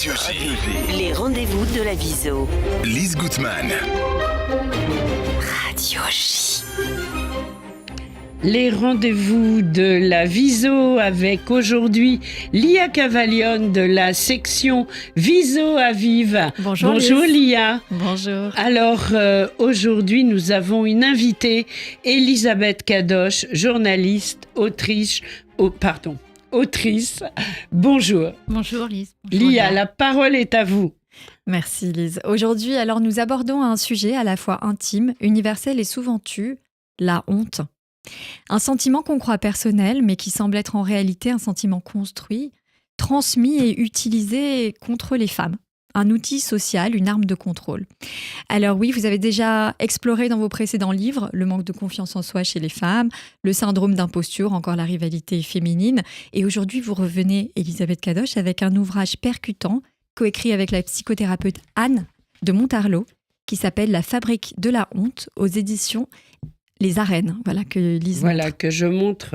Radio G. Les rendez-vous de la Viso. Lise Gutmann. Radio J. Les rendez-vous de la Viso avec aujourd'hui Lia Cavalion de la section Viso à Vive. Bonjour Lia. Bonjour. Alors aujourd'hui nous avons une invitée, Elisabeth Kadosh, journaliste, autrice. Bonjour. Bonjour Lise. Bonjour, Lia, la parole est à vous. Merci Lise. Aujourd'hui, alors nous abordons un sujet à la fois intime, universel et souvent tu, la honte. Un sentiment qu'on croit personnel, mais qui semble être en réalité un sentiment construit, transmis et utilisé contre les femmes. Un outil social, une arme de contrôle. Alors oui, vous avez déjà exploré dans vos précédents livres le manque de confiance en soi chez les femmes, le syndrome d'imposture, encore la rivalité féminine. Et aujourd'hui, vous revenez, Elisabeth Kadosh, avec un ouvrage percutant, coécrit avec la psychothérapeute Anne de Montarlot, qui s'appelle La fabrique de la honte, aux éditions Les Arènes. Voilà que Lise montre. Que je montre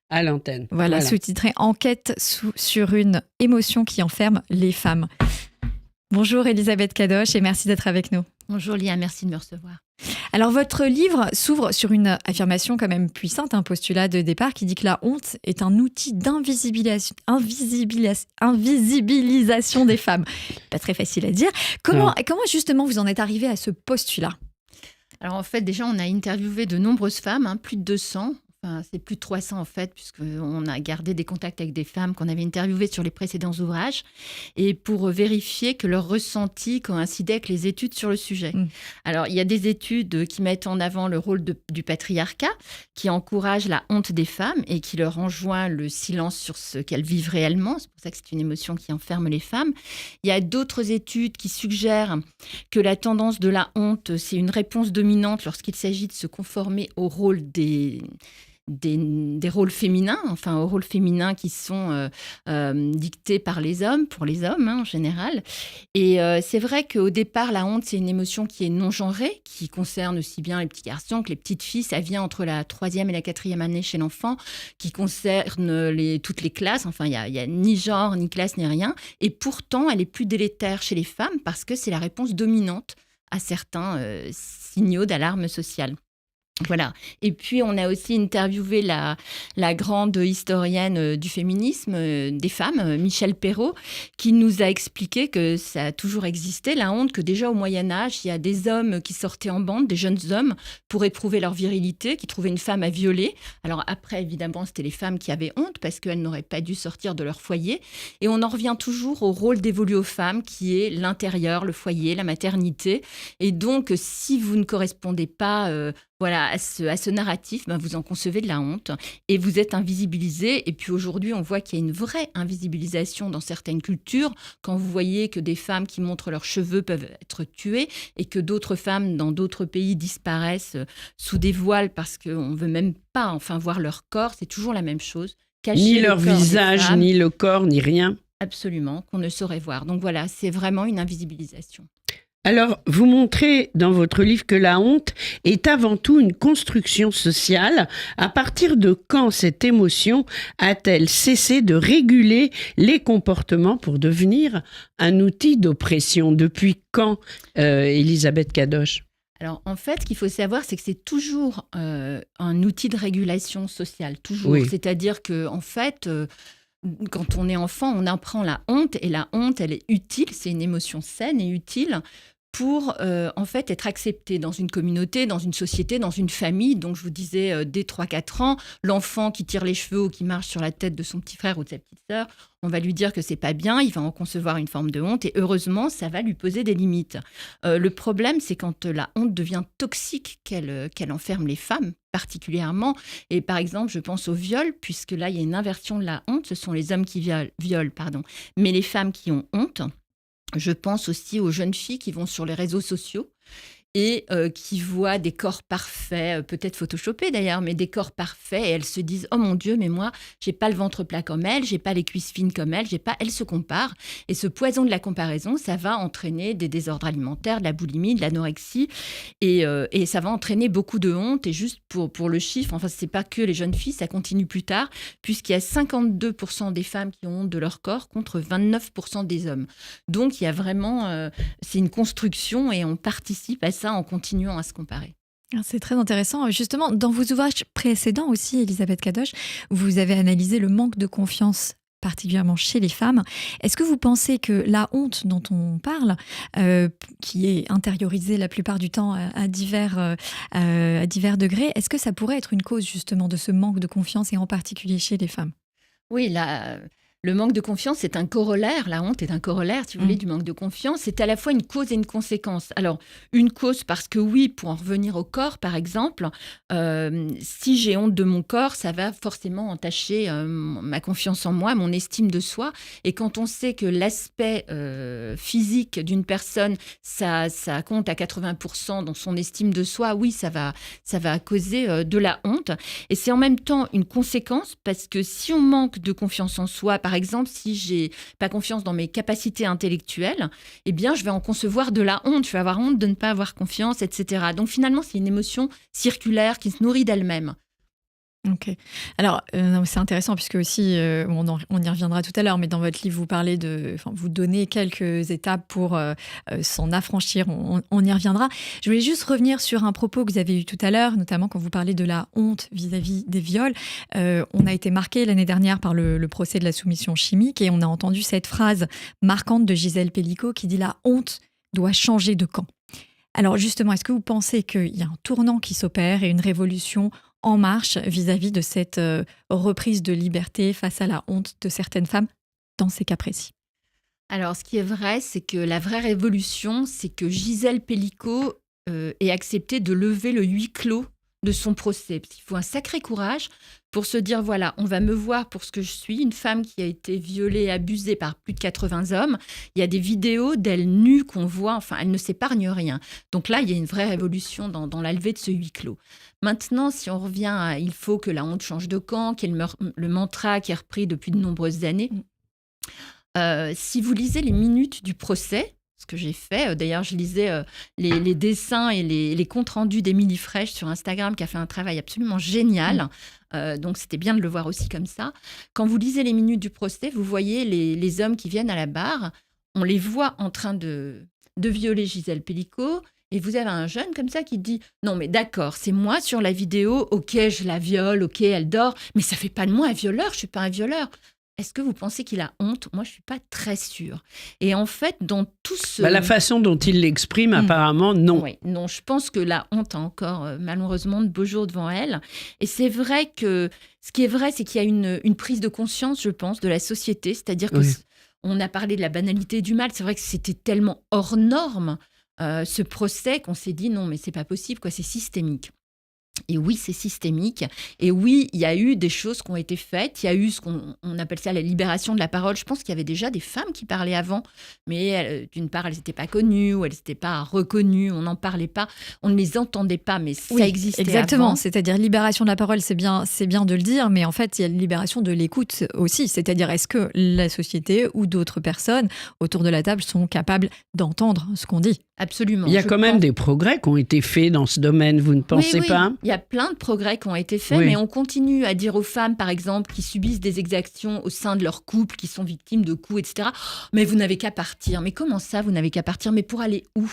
à l'antenne. Voilà. Sous-titré Enquête sur une émotion qui enferme les femmes. Bonjour Elisabeth Kadosh et merci d'être avec nous. Bonjour Lia, merci de me recevoir. Alors votre livre s'ouvre sur une affirmation quand même puissante, un postulat de départ qui dit que la honte est un outil d'invisibilisation des femmes. Pas très facile à dire. Comment justement vous en êtes arrivé à ce postulat ? Alors en fait, déjà, on a interviewé de nombreuses femmes, plus de 200. Enfin, c'est plus de 300 en fait, puisqu'on a gardé des contacts avec des femmes qu'on avait interviewées sur les précédents ouvrages, et pour vérifier que leurs ressentis coïncidaient avec les études sur le sujet. Alors, il y a des études qui mettent en avant le rôle du patriarcat, qui encourage la honte des femmes et qui leur enjoint le silence sur ce qu'elles vivent réellement. C'est pour ça que c'est une émotion qui enferme les femmes. Il y a d'autres études qui suggèrent que la tendance de la honte, c'est une réponse dominante lorsqu'il s'agit de se conformer au rôle des rôles féminins, enfin aux rôles féminins qui sont dictés par les hommes, pour les hommes en général. Et c'est vrai qu'au départ, la honte, c'est une émotion qui est non-genrée, qui concerne aussi bien les petits garçons que les petites filles. Ça vient entre la 3e et la 4e année chez l'enfant, qui concerne toutes les classes. Enfin, il y a ni genre, ni classe, ni rien. Et pourtant, elle est plus délétère chez les femmes parce que c'est la réponse dominante à certains signaux d'alarme sociale. Voilà. Et puis, on a aussi interviewé la grande historienne du féminisme des femmes, Michèle Perrault, qui nous a expliqué que ça a toujours existé, la honte, que déjà au Moyen-Âge, il y a des hommes qui sortaient en bande, des jeunes hommes, pour éprouver leur virilité, qui trouvaient une femme à violer. Alors après, évidemment, c'était les femmes qui avaient honte parce qu'elles n'auraient pas dû sortir de leur foyer. Et on en revient toujours au rôle dévolu aux femmes, qui est l'intérieur, le foyer, la maternité. Et donc, si vous ne correspondez pas à ce narratif, vous en concevez de la honte et vous êtes invisibilisé. Et puis aujourd'hui, on voit qu'il y a une vraie invisibilisation dans certaines cultures. Quand vous voyez que des femmes qui montrent leurs cheveux peuvent être tuées et que d'autres femmes dans d'autres pays disparaissent sous des voiles parce qu'on ne veut même pas voir leur corps, c'est toujours la même chose. Cacher ni leur visage, ni le corps, ni rien. Absolument, qu'on ne saurait voir. Donc voilà, c'est vraiment une invisibilisation. Alors, vous montrez dans votre livre que la honte est avant tout une construction sociale. À partir de quand cette émotion a-t-elle cessé de réguler les comportements pour devenir un outil d'oppression ? Depuis quand, Elisabeth Kadosh ? Alors, en fait, ce qu'il faut savoir, c'est que c'est toujours un outil de régulation sociale, toujours. Oui. C'est-à-dire que, en fait, quand on est enfant, on apprend la honte, et la honte, elle est utile, c'est une émotion saine et utile pour en fait être accepté dans une communauté, dans une société, dans une famille. Donc je vous disais, dès 3-4 ans, l'enfant qui tire les cheveux ou qui marche sur la tête de son petit frère ou de sa petite sœur, on va lui dire que c'est pas bien, il va en concevoir une forme de honte et heureusement, ça va lui poser des limites. Le problème, c'est quand la honte devient toxique, qu'elle enferme les femmes particulièrement. Et par exemple, je pense au viol, puisque là, il y a une inversion de la honte, ce sont les hommes qui violent, mais les femmes qui ont honte. Je pense aussi aux jeunes filles qui vont sur les réseaux sociaux et qui voient des corps parfaits, peut-être photoshopés d'ailleurs, mais des corps parfaits, et elles se disent « Oh mon Dieu, mais moi, j'ai pas le ventre plat comme elle, j'ai pas les cuisses fines comme elle, j'ai pas... » Elles se comparent. Et ce poison de la comparaison, ça va entraîner des désordres alimentaires, de la boulimie, de l'anorexie, et ça va entraîner beaucoup de honte. Et juste pour le chiffre, enfin, c'est pas que les jeunes filles, ça continue plus tard, puisqu'il y a 52% des femmes qui ont honte de leur corps contre 29% des hommes. Donc, il y a vraiment... c'est une construction et on participe à ça en continuant à se comparer. C'est très intéressant. Justement, dans vos ouvrages précédents aussi, Elisabeth Kadosh, vous avez analysé le manque de confiance particulièrement chez les femmes. Est-ce que vous pensez que la honte dont on parle, qui est intériorisée la plupart du temps à divers degrés, est-ce que ça pourrait être une cause justement de ce manque de confiance et en particulier chez les femmes ? Oui, le manque de confiance, c'est un corollaire. La honte est un corollaire, si vous voulez, du manque de confiance. C'est à la fois une cause et une conséquence. Alors, une cause parce que oui, pour en revenir au corps, par exemple, si j'ai honte de mon corps, ça va forcément entacher ma confiance en moi, mon estime de soi. Et quand on sait que l'aspect physique d'une personne, ça compte à 80% dans son estime de soi, oui, ça va causer de la honte. Et c'est en même temps une conséquence parce que si on manque de confiance en soi, par exemple, si j'ai pas confiance dans mes capacités intellectuelles, eh bien, je vais en concevoir de la honte. Je vais avoir honte de ne pas avoir confiance, etc. Donc, finalement, c'est une émotion circulaire qui se nourrit d'elle-même. Ok. Alors, c'est intéressant puisque aussi, on y reviendra tout à l'heure, mais dans votre livre, vous parlez vous donnez quelques étapes pour s'en affranchir. On y reviendra. Je voulais juste revenir sur un propos que vous avez eu tout à l'heure, notamment quand vous parlez de la honte vis-à-vis des viols. On a été marqué l'année dernière par le procès de la soumission chimique et on a entendu cette phrase marquante de Gisèle Pellicot qui dit « La honte doit changer de camp ». Alors justement, est-ce que vous pensez qu'il y a un tournant qui s'opère et une révolution en marche vis-à-vis de cette reprise de liberté face à la honte de certaines femmes dans ces cas précis? Alors, ce qui est vrai, c'est que la vraie révolution, c'est que Gisèle Pellicot ait accepté de lever le huis clos de son procès. Parce qu'il faut un sacré courage pour se dire, voilà, on va me voir pour ce que je suis, une femme qui a été violée, abusée par plus de 80 hommes. Il y a des vidéos d'elle nue qu'on voit, enfin, elle ne s'épargne rien. Donc là, il y a une vraie révolution dans la levée de ce huis clos. Maintenant, si on revient à « il faut que la honte change de camp », qui est le mantra qui est repris depuis de nombreuses années, si vous lisez les minutes du procès, ce que j'ai fait, d'ailleurs je lisais les dessins et les comptes rendus d'Émilie Frèche sur Instagram qui a fait un travail absolument génial, donc c'était bien de le voir aussi comme ça. Quand vous lisez les minutes du procès, vous voyez les hommes qui viennent à la barre, on les voit en train de violer Gisèle Pellicot. Et vous avez un jeune comme ça qui dit « Non, mais d'accord, c'est moi sur la vidéo, ok, je la viole, ok, elle dort, mais ça fait pas de moi un violeur, je suis pas un violeur. » Est-ce que vous pensez qu'il a honte ? Moi, je suis pas très sûre. Et en fait, dans tout ce... La façon dont il l'exprime, apparemment, non. Oui, non, je pense que la honte a encore, malheureusement, de beaux jours devant elle. Et c'est vrai que... Ce qui est vrai, c'est qu'il y a une prise de conscience, je pense, de la société. C'est-à-dire que on a parlé de la banalité du mal. C'est vrai que c'était tellement hors norme, ce procès, qu'on s'est dit non, mais c'est pas possible, quoi, c'est systémique. Et oui, c'est systémique. Et oui, il y a eu des choses qui ont été faites. Il y a eu ce qu'on appelle ça la libération de la parole. Je pense qu'il y avait déjà des femmes qui parlaient avant, mais d'une part, elles n'étaient pas connues ou elles n'étaient pas reconnues. On n'en parlait pas. On ne les entendait pas, mais ça existait exactement. avant. C'est-à-dire libération de la parole, c'est bien de le dire, mais en fait, il y a libération de l'écoute aussi. C'est-à-dire, est-ce que la société ou d'autres personnes autour de la table sont capables d'entendre ce qu'on dit ? Absolument. Il y a quand même des progrès qui ont été faits dans ce domaine, vous ne pensez pas ? Il y a plein de progrès qui ont été faits, mais on continue à dire aux femmes, par exemple, qui subissent des exactions au sein de leur couple, qui sont victimes de coups, etc. « Mais vous n'avez qu'à partir. » Mais comment ça, vous n'avez qu'à partir ? Mais pour aller où ?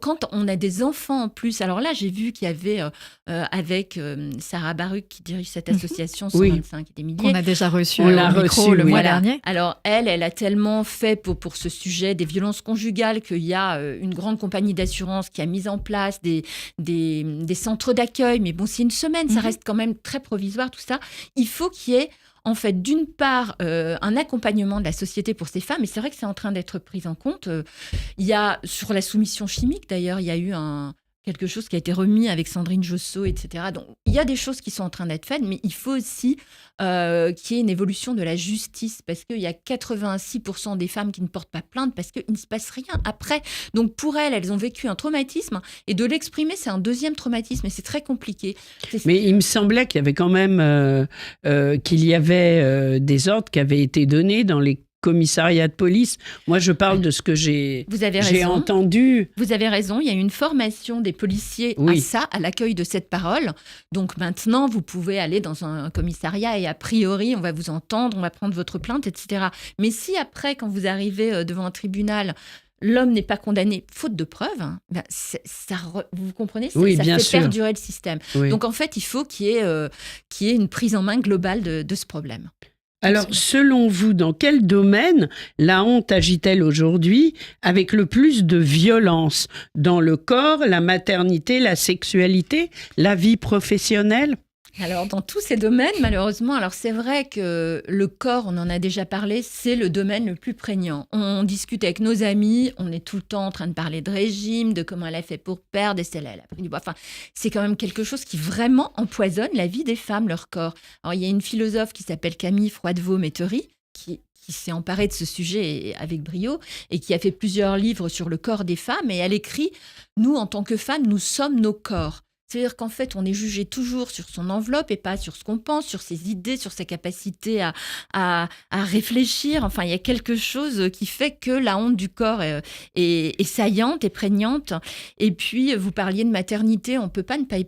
Quand on a des enfants en plus, alors là, j'ai vu qu'il y avait, avec Sarah Baruch, qui dirige cette association 125 et des milliers. On a déjà reçu le mois dernier. Alors, elle a tellement fait pour ce sujet des violences conjugales qu'il y a une grande compagnie d'assurance qui a mis en place des centres d'accueil. Mais bon, c'est une semaine, ça reste quand même très provisoire, tout ça. Il faut qu'il y ait, en fait, d'une part, un accompagnement de la société pour ces femmes. Et c'est vrai que c'est en train d'être pris en compte. Il y a, sur la soumission chimique, d'ailleurs, il y a eu quelque chose qui a été remis avec Sandrine Josso, etc. Donc, il y a des choses qui sont en train d'être faites, mais il faut aussi qu'il y ait une évolution de la justice, parce qu'il y a 86% des femmes qui ne portent pas plainte parce qu'il ne se passe rien après. Donc, pour elles ont vécu un traumatisme, et de l'exprimer, c'est un deuxième traumatisme, et c'est très compliqué. Mais il me semblait qu'il y avait quand même des ordres qui avaient été donnés dans les commissariat de police. Moi, je parle de ce que j'ai entendu. Vous avez raison. Il y a une formation des policiers à l'accueil de cette parole. Donc maintenant, vous pouvez aller dans un commissariat et a priori, on va vous entendre, on va prendre votre plainte, etc. Mais si après, quand vous arrivez devant un tribunal, l'homme n'est pas condamné faute de preuves, vous comprenez, ça fait perdurer le système. Oui. Donc en fait, il faut qu'il y ait une prise en main globale de ce problème. Alors, selon vous, dans quel domaine la honte agit-elle aujourd'hui avec le plus de violence ? Dans le corps, la maternité, la sexualité, la vie professionnelle ? Alors, dans tous ces domaines, malheureusement, alors c'est vrai que le corps, on en a déjà parlé, c'est le domaine le plus prégnant. On discute avec nos amis, on est tout le temps en train de parler de régime, de comment elle a fait pour perdre, et elle a pris du poids. Enfin, c'est quand même quelque chose qui vraiment empoisonne la vie des femmes, leur corps. Alors, il y a une philosophe qui s'appelle Camille Froidevaux-Métairie, qui s'est emparée de ce sujet avec brio et qui a fait plusieurs livres sur le corps des femmes. Et elle écrit « Nous, en tant que femmes, nous sommes nos corps ». C'est-à-dire qu'en fait, on est jugé toujours sur son enveloppe et pas sur ce qu'on pense, sur ses idées, sur sa capacité à réfléchir. Enfin, il y a quelque chose qui fait que la honte du corps est saillante, est prégnante. Et puis, vous parliez de maternité, on ne peut pas ne pas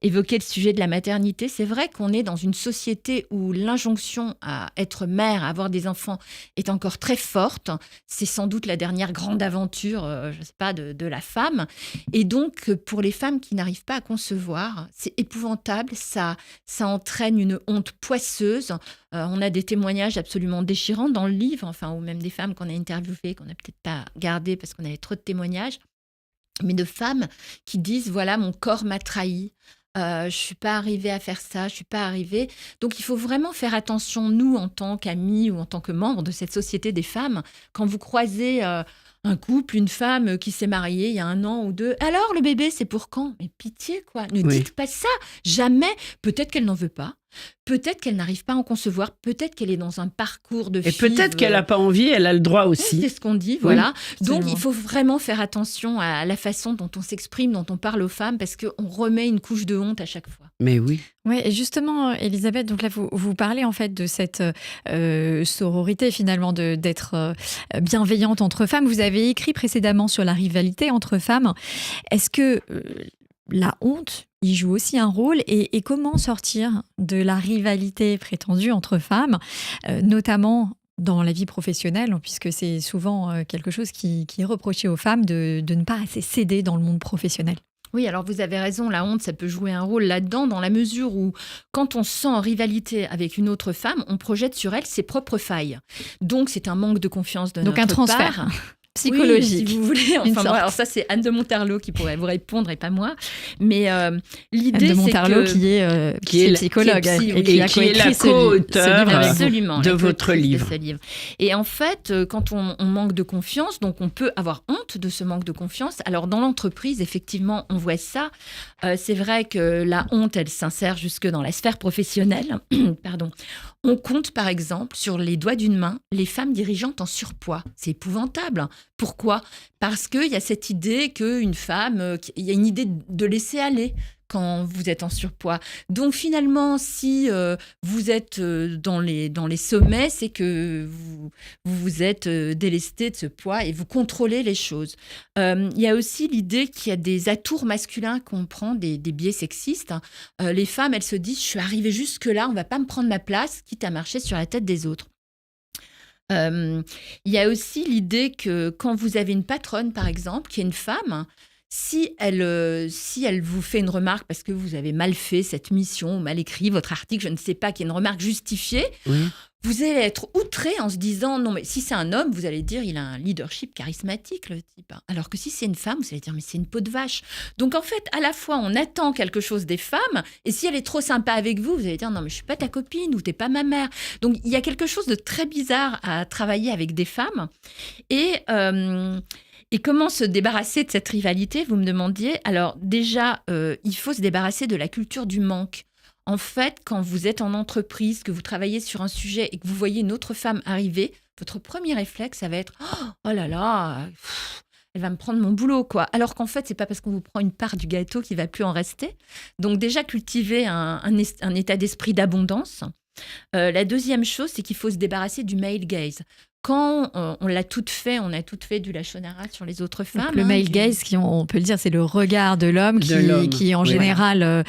évoquer le sujet de la maternité. C'est vrai qu'on est dans une société où l'injonction à être mère, à avoir des enfants, est encore très forte. C'est sans doute la dernière grande aventure, je ne sais pas, de la femme. Et donc, pour les femmes qui n'arrivent pas à concevoir, c'est épouvantable, ça entraîne une honte poisseuse. On a des témoignages absolument déchirants dans le livre, ou même des femmes qu'on a interviewées, qu'on n'a peut-être pas gardées parce qu'on avait trop de témoignages, mais de femmes qui disent « voilà, mon corps m'a trahi ». Je ne suis pas arrivée à faire ça, je ne suis pas arrivée. Donc, il faut vraiment faire attention, nous, en tant qu'amis ou en tant que membres de cette société des femmes, quand vous croisez un couple, une femme qui s'est mariée il y a 1 an ou 2. Alors, le bébé, c'est pour quand ? Mais pitié, quoi. Ne dites pas ça. Jamais. Peut-être qu'elle n'en veut pas. Peut-être qu'elle n'arrive pas à en concevoir. Peut-être qu'elle est dans un parcours de et peut-être qu'elle n'a pas envie, elle a le droit aussi. C'est ce qu'on dit, voilà. Donc, il faut vraiment faire attention à la façon dont on s'exprime, dont on parle aux femmes, parce qu'on remet une couche de honte à chaque fois. Mais oui. Oui, et justement, Elisabeth, donc là, vous parlez en fait de cette sororité, finalement, d'être bienveillante entre femmes. Vous avez écrit précédemment sur la rivalité entre femmes. Est-ce que la honte y joue aussi un rôle et comment sortir de la rivalité prétendue entre femmes, notamment dans la vie professionnelle, puisque c'est souvent quelque chose qui est reproché aux femmes de ne pas assez céder dans le monde professionnel. Oui, alors vous avez raison, la honte, ça peut jouer un rôle là-dedans, dans la mesure où, quand on se sent en rivalité avec une autre femme, on projette sur elle ses propres failles. Donc, c'est un manque de confiance de notre part. Donc, un transfert psychologique. Oui, si vous voulez. Enfin, bon, alors ça, c'est Anne de Monterlot qui pourrait vous répondre et pas moi. Mais l'idée, Anne de Monterlot, c'est qui est psychologue et qui est la co-auteure de votre livre. Et en fait, quand on manque de confiance, donc on peut avoir honte de ce manque de confiance. Alors, dans l'entreprise, effectivement, on voit ça. C'est vrai que la honte, elle s'insère jusque dans la sphère professionnelle. Pardon. On compte, par exemple, sur les doigts d'une main, les femmes dirigeantes en surpoids. C'est épouvantable. Pourquoi ? Parce qu'il y a cette idée qu'une femme, il y a une idée de laisser aller quand vous êtes en surpoids. Donc finalement, si vous êtes dans les sommets, c'est que vous êtes délesté de ce poids et vous contrôlez les choses. Il y a aussi l'idée qu'il y a des atours masculins qu'on prend, des biais sexistes. Les femmes, elles se disent « je suis arrivée jusque-là, on ne va pas me prendre ma place, quitte à marcher sur la tête des autres ». Il y a aussi l'idée que quand vous avez une patronne, par exemple, qui est une femme, si elle vous fait une remarque parce que vous avez mal fait cette mission, ou mal écrit votre article, je ne sais pas, qui est une remarque justifiée, vous allez être outré en se disant, non mais si c'est un homme, vous allez dire, il a un leadership charismatique, le type. Alors que si c'est une femme, vous allez dire, mais c'est une peau de vache. Donc en fait, à la fois, on attend quelque chose des femmes, et si elle est trop sympa avec vous, vous allez dire, non mais je suis pas ta copine, ou t'es pas ma mère. Donc il y a quelque chose de très bizarre à travailler avec des femmes. Et comment se débarrasser de cette rivalité, vous me demandiez? Alors déjà, il faut se débarrasser de la culture du manque. En fait, quand vous êtes en entreprise, que vous travaillez sur un sujet et que vous voyez une autre femme arriver, votre premier réflexe, ça va être « Oh là là, elle va me prendre mon boulot, quoi ». Alors qu'en fait, c'est pas parce qu'on vous prend une part du gâteau qu'il va plus en rester. Donc déjà, cultiver un état d'esprit d'abondance. La deuxième chose, c'est qu'il faut se débarrasser du male gaze. Quand on a tout fait du lachonara sur les autres femmes. Donc, le male gaze, on peut le dire, c'est le regard de l'homme qui est en général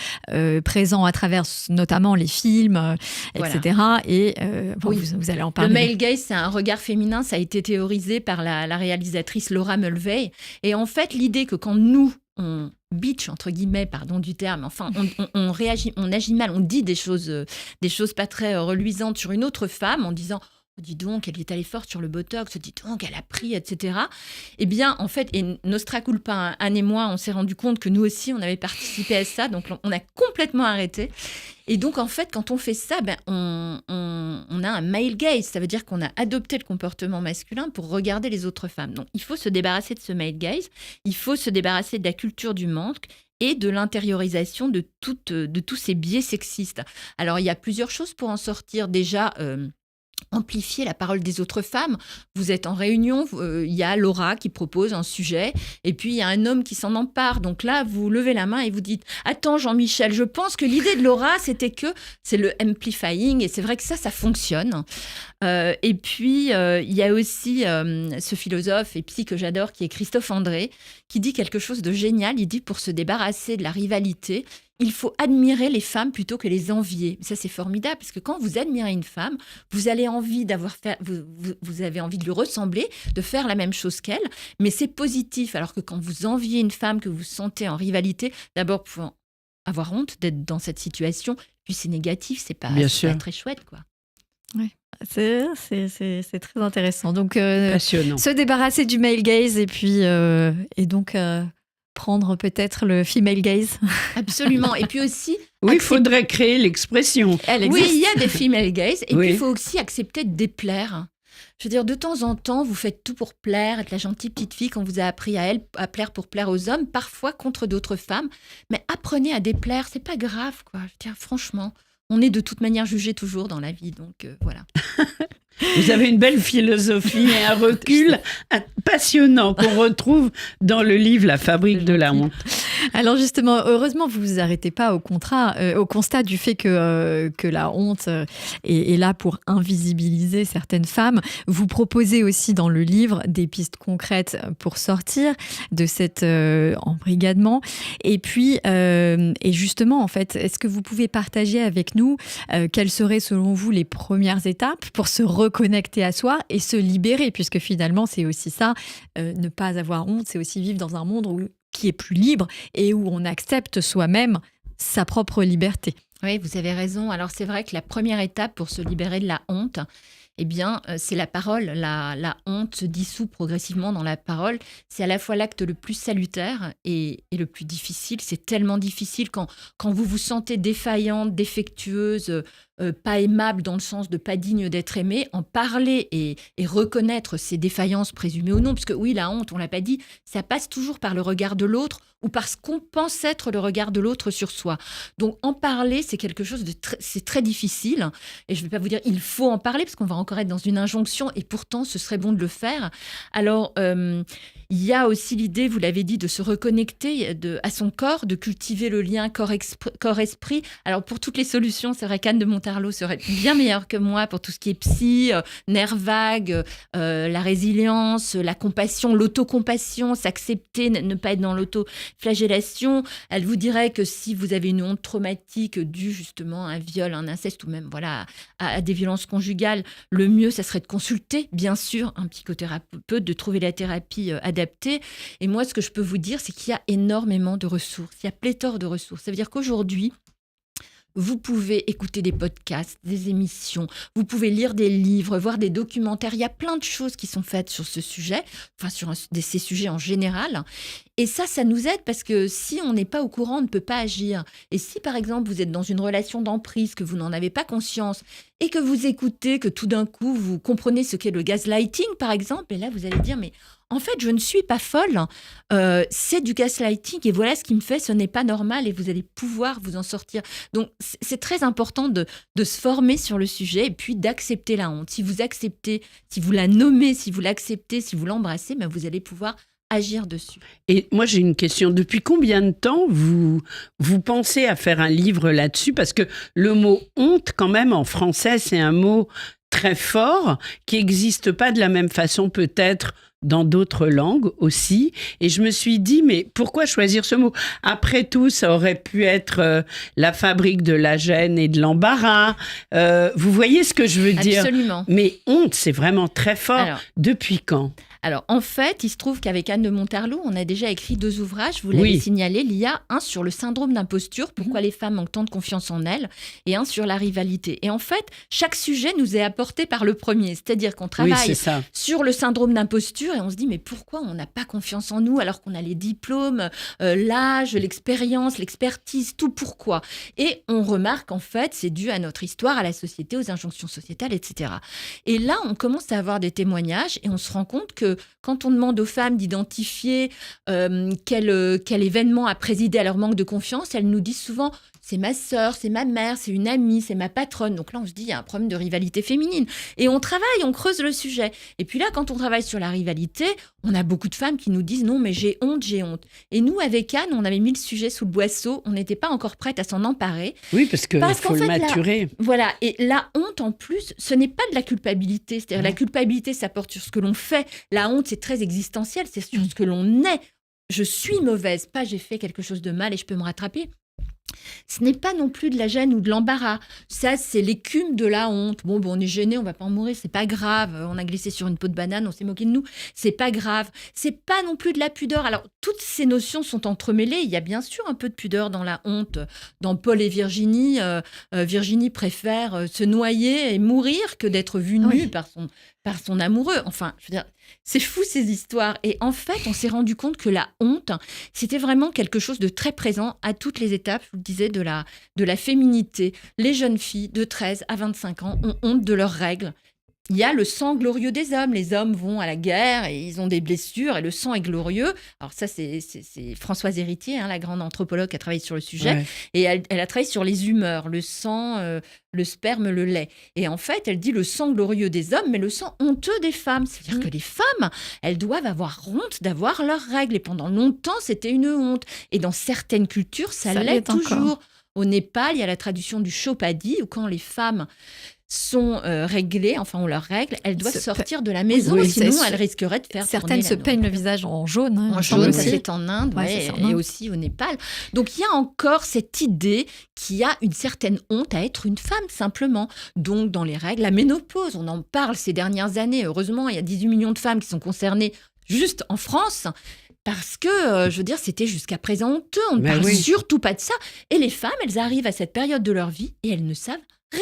présent à travers notamment les films, etc. Et vous allez en parler. Le male gaze, c'est un regard féminin, ça a été théorisé par la réalisatrice Laura Mulvey. Et en fait, l'idée que quand nous, on bitch, entre guillemets, pardon du terme, enfin, on réagit, on agit mal, on dit des choses pas très reluisantes sur une autre femme en disant « dis donc, elle est allée forte sur le botox, dis donc, elle a pris, etc. » Eh bien, en fait, et Nostra Culpa, Anne et moi, on s'est rendu compte que nous aussi, on avait participé à ça, donc on a complètement arrêté. Et donc, en fait, quand on fait ça, on a un male gaze. Ça veut dire qu'on a adopté le comportement masculin pour regarder les autres femmes. Donc, il faut se débarrasser de ce male gaze. Il faut se débarrasser de la culture du manque et de l'intériorisation de tous ces biais sexistes. Alors, il y a plusieurs choses pour en sortir. Déjà, amplifier la parole des autres femmes. Vous êtes en réunion, il y a Laura qui propose un sujet, et puis il y a un homme qui s'en empare. Donc là, vous levez la main et vous dites « Attends Jean-Michel, je pense que l'idée de Laura, c'était que c'est le amplifying, et c'est vrai que ça fonctionne. » Et puis, il y a aussi ce philosophe et psy que j'adore, qui est Christophe André, qui dit quelque chose de génial. Il dit, pour se débarrasser de la rivalité, il faut admirer les femmes plutôt que les envier. Ça, c'est formidable, parce que quand vous admirez une femme, vous avez envie vous avez envie de lui ressembler, de faire la même chose qu'elle, mais c'est positif. Alors que quand vous enviez une femme que vous sentez en rivalité, d'abord, vous pouvez avoir honte d'être dans cette situation, puis c'est négatif, c'est pas très chouette, quoi. Oui. C'est très intéressant. Donc, passionnant. Se débarrasser du male gaze et donc prendre peut-être le female gaze. Absolument. Et puis aussi... Oui, il faudrait créer l'expression. Oui, il y a des female gaze. Et puis, il faut aussi accepter de déplaire. Je veux dire, de temps en temps, vous faites tout pour plaire, être la gentille petite fille qu'on vous a appris à plaire pour plaire aux hommes, parfois contre d'autres femmes. Mais apprenez à déplaire, c'est pas grave, quoi. Je veux dire, franchement, on est de toute manière jugé toujours dans la vie, donc voilà. Vous avez une belle philosophie et un recul passionnant qu'on retrouve dans le livre La fabrique de la honte. Alors justement, heureusement, vous ne vous arrêtez pas au constat du fait que la honte est là pour invisibiliser certaines femmes. Vous proposez aussi dans le livre des pistes concrètes pour sortir de cet embrigadement. Et puis, et justement, en fait, est-ce que vous pouvez partager avec nous quelles seraient selon vous les premières étapes pour se reconnecter à soi et se libérer, puisque finalement, c'est aussi ça, ne pas avoir honte, c'est aussi vivre dans un monde qui est plus libre et où on accepte soi-même sa propre liberté. Oui, vous avez raison. Alors, c'est vrai que la première étape pour se libérer de la honte, eh bien, c'est la parole. La honte se dissout progressivement dans la parole. C'est à la fois l'acte le plus salutaire et le plus difficile. C'est tellement difficile quand vous vous sentez défaillante, défectueuse, pas aimable dans le sens de pas digne d'être aimée, en parler et reconnaître ses défaillances présumées ou non, parce que oui, la honte, on l'a pas dit, ça passe toujours par le regard de l'autre ou parce qu'on pense être le regard de l'autre sur soi. Donc en parler, c'est quelque chose c'est très difficile, et je vais pas vous dire il faut en parler, parce qu'on va encore être dans une injonction, et pourtant ce serait bon de le faire. Alors il y a aussi l'idée, vous l'avez dit, de se reconnecter à son corps, de cultiver le lien corps-esprit. Alors pour toutes les solutions, c'est vrai qu'Anne de Montarlot serait bien meilleure que moi pour tout ce qui est psy, nerfs vagues, la résilience, la compassion, l'autocompassion, s'accepter, ne pas être dans l'autoflagellation. Elle vous dirait que si vous avez une honte traumatique due justement à un viol, un inceste ou même à des violences conjugales, le mieux, ça serait de consulter, bien sûr, un psychothérapeute, de trouver la thérapie adaptée. Et moi, ce que je peux vous dire, c'est qu'il y a énormément de ressources. Il y a pléthore de ressources. Ça veut dire qu'aujourd'hui, vous pouvez écouter des podcasts, des émissions, vous pouvez lire des livres, voir des documentaires. Il y a plein de choses qui sont faites sur ce sujet, enfin sur ces sujets en général. Et ça nous aide parce que si on n'est pas au courant, on ne peut pas agir. Et si, par exemple, vous êtes dans une relation d'emprise, que vous n'en avez pas conscience et que vous écoutez, que tout d'un coup, vous comprenez ce qu'est le gaslighting, par exemple, et là, vous allez dire, mais en fait, je ne suis pas folle, c'est du gaslighting et voilà ce qui me fait, ce n'est pas normal et vous allez pouvoir vous en sortir. Donc, c'est très important de se former sur le sujet et puis d'accepter la honte. Si vous acceptez, si vous la nommez, si vous l'acceptez, si vous l'embrassez, ben vous allez pouvoir agir dessus. Et moi, j'ai une question. Depuis combien de temps vous pensez à faire un livre là-dessus? Parce que le mot honte, quand même, en français, c'est un mot très fort qui n'existe pas de la même façon peut-être dans d'autres langues aussi. Et je me suis dit, mais pourquoi choisir ce mot? Après tout, ça aurait pu être la fabrique de la gêne et de l'embarras. Vous voyez ce que je veux dire? Absolument. Mais honte, c'est vraiment très fort. Alors, depuis quand? Alors, en fait, il se trouve qu'avec Anne de Monterlot, on a déjà écrit 2 ouvrages, vous l'avez signalé, Lia, un sur le syndrome d'imposture, pourquoi les femmes manquent tant de confiance en elles, et un sur la rivalité. Et en fait, chaque sujet nous est apporté par le premier, c'est-à-dire qu'on travaille sur le syndrome d'imposture et on se dit, mais pourquoi on n'a pas confiance en nous alors qu'on a les diplômes, l'âge, l'expérience, l'expertise, tout pourquoi? Et on remarque, en fait, c'est dû à notre histoire, à la société, aux injonctions sociétales, etc. Et là, on commence à avoir des témoignages et on se rend compte que quand on demande aux femmes d'identifier quel événement a présidé à leur manque de confiance, elles nous disent souvent « c'est ma sœur, c'est ma mère, c'est une amie, c'est ma patronne ». Donc là, on se dit « il y a un problème de rivalité féminine ». Et on travaille, on creuse le sujet. Et puis là, quand on travaille sur la rivalité, on a beaucoup de femmes qui nous disent « non, mais j'ai honte, j'ai honte ». Et nous, avec Anne, on avait mis le sujet sous le boisseau, on n'était pas encore prête à s'en emparer. Oui, parce qu'il faut le maturer. Voilà, et la honte, en plus, ce n'est pas de la culpabilité. C'est-à-dire la culpabilité, ça porte sur ce que l'on fait. La honte, c'est très existentiel, c'est sur ce que l'on est. Je suis mauvaise, pas j'ai fait quelque chose de mal et je peux me rattraper. Ce n'est pas non plus de la gêne ou de l'embarras. Ça, c'est l'écume de la honte. Bon, on est gêné, on va pas en mourir, c'est pas grave. On a glissé sur une peau de banane, on s'est moqué de nous, c'est pas grave. C'est pas non plus de la pudeur. Alors, toutes ces notions sont entremêlées. Il y a bien sûr un peu de pudeur dans la honte. Dans Paul et Virginie, Virginie préfère se noyer et mourir que d'être vue nue par son amoureux. Enfin, je veux dire, c'est fou ces histoires. Et en fait, on s'est rendu compte que la honte, c'était vraiment quelque chose de très présent à toutes les étapes, je vous le disais, de la féminité. Les jeunes filles de 13 à 25 ans ont honte de leurs règles. Il y a le sang glorieux des hommes. Les hommes vont à la guerre et ils ont des blessures et le sang est glorieux. Alors ça, c'est Françoise Héritier, la grande anthropologue qui a travaillé sur le sujet. Ouais. Et elle a travaillé sur les humeurs, le sang, le sperme, le lait. Et en fait, elle dit le sang glorieux des hommes, mais le sang honteux des femmes. C'est-à-dire que les femmes, elles doivent avoir honte d'avoir leurs règles. Et pendant longtemps, c'était une honte. Et dans certaines cultures, ça l'est toujours. Encore. Au Népal, il y a la tradition du Chopadi, où quand les femmes sont réglées, enfin ont leurs règles, elles doivent sortir de la maison, sinon elles risqueraient de faire certaines se peignent le visage en jaune. En jaune, ça c'est en Inde, et aussi au Népal. Donc il y a encore cette idée qu'il y a une certaine honte à être une femme, simplement. Donc dans les règles, la ménopause, on en parle ces dernières années. Heureusement, il y a 18 millions de femmes qui sont concernées juste en France. Parce que, je veux dire, c'était jusqu'à présent honteux. On ne parle surtout pas de ça. Et les femmes, elles arrivent à cette période de leur vie et elles ne savent rien.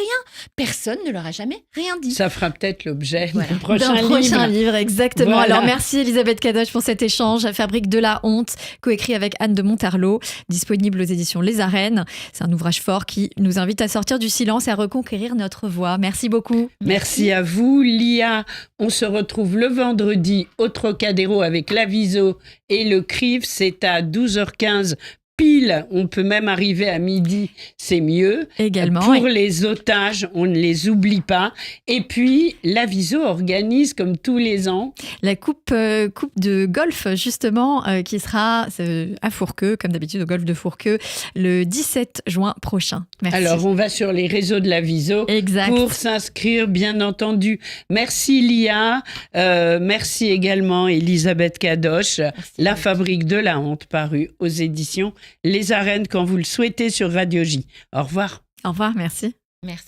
Personne ne leur a jamais rien dit. Ça fera peut-être l'objet d'un prochain livre. Exactement. Voilà. Alors, merci Elisabeth Kadoche pour cet échange. La fabrique de la honte, coécrit avec Anne de Monterlot, disponible aux éditions Les Arènes. C'est un ouvrage fort qui nous invite à sortir du silence et à reconquérir notre voix. Merci beaucoup. Merci à vous, Lia. On se retrouve le vendredi au Trocadéro avec l'Aviso et le Crive. C'est à 12h15. Pile, on peut même arriver à midi, c'est mieux. Également. Pour les otages, on ne les oublie pas. Et puis, l'Aviso organise, comme tous les ans, la coupe de golf, justement, qui sera à Fourqueux, comme d'habitude, au golf de Fourqueux, le 17 juin prochain. Merci. Alors, on va sur les réseaux de l'Aviso pour s'inscrire, bien entendu. Merci, Lia. Merci également, Elisabeth Kadoche. Merci. La fabrique de la honte, parue aux éditions Les Arènes, quand vous le souhaitez, sur Radio J. Au revoir. Au revoir, merci. Merci.